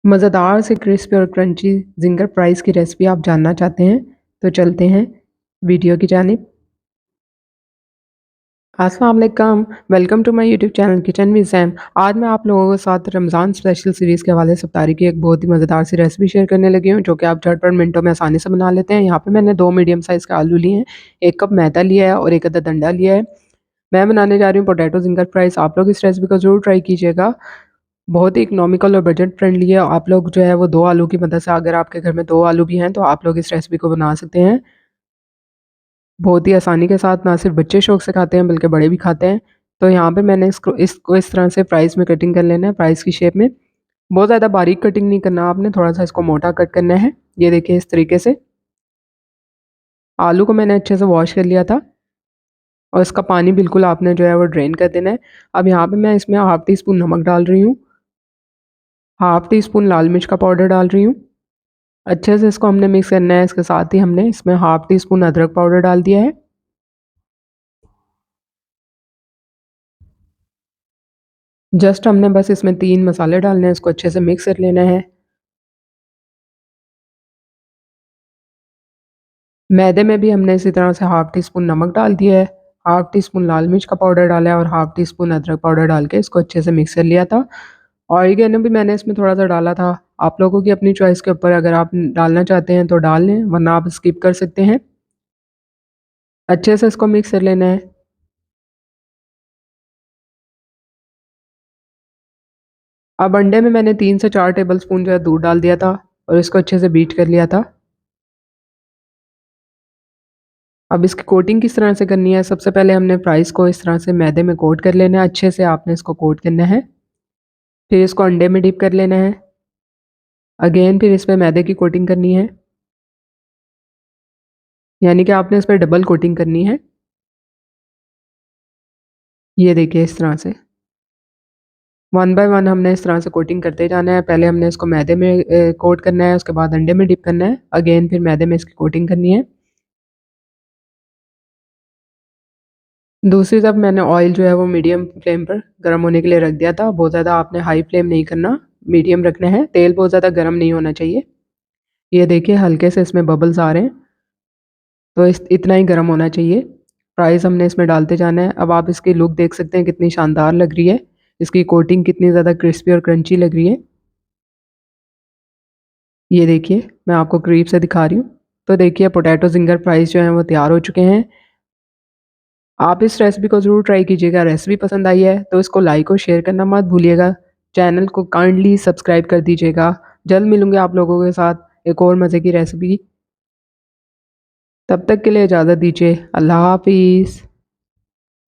मज़ेदार से क्रिस्पी और क्रंची ज़िंगर फ्राइज़ की रेसिपी आप जानना चाहते हैं, तो चलते हैं वीडियो की जानिब। अस्सलाम वालेकुम, welcome to my YouTube channel kitchen with Sam. आज मैं आप लोगों के साथ रमज़ान स्पेशल सीरीज़ के हवाले से इफ्तारी की एक बहुत ही मज़ेदार सी रेसिपी शेयर करने लगी हूँ, जो कि आप झटपट मिनटों में आसानी से बना लेते हैं। यहाँ पे मैंने 2 मीडियम साइज़ के आलू लिए हैं, 1 कप मैदा लिया है और 1 अदद अंडा लिया है। मैं बनाने जा रही हूँ पोटैटो ज़िंगर फ्राइज़। आप लोग इस रेसिपी को ज़रूर ट्राई कीजिएगा। बहुत ही इकोनॉमिकल और बजट फ्रेंडली है। आप लोग जो है वो 2 आलू की मदद से, अगर आपके घर में 2 आलू भी हैं, तो आप लोग इस रेसिपी को बना सकते हैं। बहुत ही आसानी के साथ, ना सिर्फ़ बच्चे शौक से खाते हैं बल्कि बड़े भी खाते हैं। तो यहाँ पे मैंने इसको इस तरह से फ्राइज़ में कटिंग कर लेना है, फ्राइज़ की शेप में। बहुत ज़्यादा बारीक कटिंग नहीं करना आपने, थोड़ा-सा इसको मोटा कट करना है। ये देखिए इस तरीके से। आलू को मैंने अच्छे से वॉश कर लिया था और इसका पानी बिल्कुल आपने जो है वो ड्रेन कर देना है। अब यहाँ पे मैं इसमें हाफ़ टी स्पून नमक डाल रही हूँ, हाफ़ टी स्पून लाल मिर्च का पाउडर डाल रही हूँ। अच्छे से इसको हमने मिक्स करना है। इसके साथ ही हमने इसमें हाफ़ टी स्पून अदरक पाउडर डाल दिया है। जस्ट हमने बस इसमें 3 मसाले डालने हैं, इसको अच्छे से मिक्स कर लेना है। मैदे में भी हमने इसी तरह से हाफ़ टी स्पून नमक डाल दिया है, हाफ़ टी स्पून लाल मिर्च का पाउडर डाला है और हाफ़ टी स्पून अदरक पाउडर डाल के इसको अच्छे से मिक्स कर लिया था। ऑरिगेनो भी मैंने इसमें थोड़ा-सा डाला था। आप लोगों की अपनी चॉइस के ऊपर, अगर आप डालना चाहते हैं तो डाल लें, वरना आप स्किप कर सकते हैं। अच्छे से इसको मिक्स कर लेना है। अब अंडे में मैंने 3 से 4 टेबलस्पून जो है दूध डाल दिया था और इसको अच्छे से बीट कर लिया था। अब इसकी कोटिंग किस तरह से करनी है, सबसे पहले हमने फ्राइज़ को इस तरह से मैदे में कोट कर लेना है, अच्छे से आपने इसको कोट करना है। फिर इसको अंडे में डिप कर लेना है। अगेन फिर इस पे मैदे की कोटिंग करनी है, यानी कि आपने इस पे डबल कोटिंग करनी है। ये देखिए इस तरह से। वन बाय वन हमने इस तरह से कोटिंग करते जाना है। पहले हमने इसको मैदे में कोट करना है, उसके बाद अंडे में डिप करना है, अगेन फिर मैदे में इसकी कोटिंग करनी है। दूसरी तरफ मैंने ऑयल जो है वो मीडियम फ्लेम पर गर्म होने के लिए रख दिया था। बहुत ज़्यादा आपने हाई फ्लेम नहीं करना, मीडियम रखना है। तेल बहुत ज़्यादा गर्म नहीं होना चाहिए। ये देखिए हल्के से इसमें बबल्स आ रहे हैं, तो इस इतना ही गर्म होना चाहिए। फ्राइज़ हमने इसमें डालते जाना है। अब आप इसकी लुक देख सकते हैं कितनी शानदार लग रही है। इसकी कोटिंग कितनी ज़्यादा क्रिस्पी और क्रंची लग रही है। ये देखिए मैं आपको करीब से दिखा रही हूँ। तो देखिए पोटैटो ज़िंगर फ्राइज़ जो हैं वो तैयार हो चुके हैं। आप इस रेसिपी को ज़रूर ट्राई कीजिएगा। रेसिपी पसंद आई है तो इसको लाइक और शेयर करना मत भूलिएगा। चैनल को काइंडली सब्सक्राइब कर दीजिएगा। जल्द मिलूँगी आप लोगों के साथ एक और मज़े की रेसिपी। तब तक के लिए इजाज़त दीजिए। अल्लाह हाफ़िज़।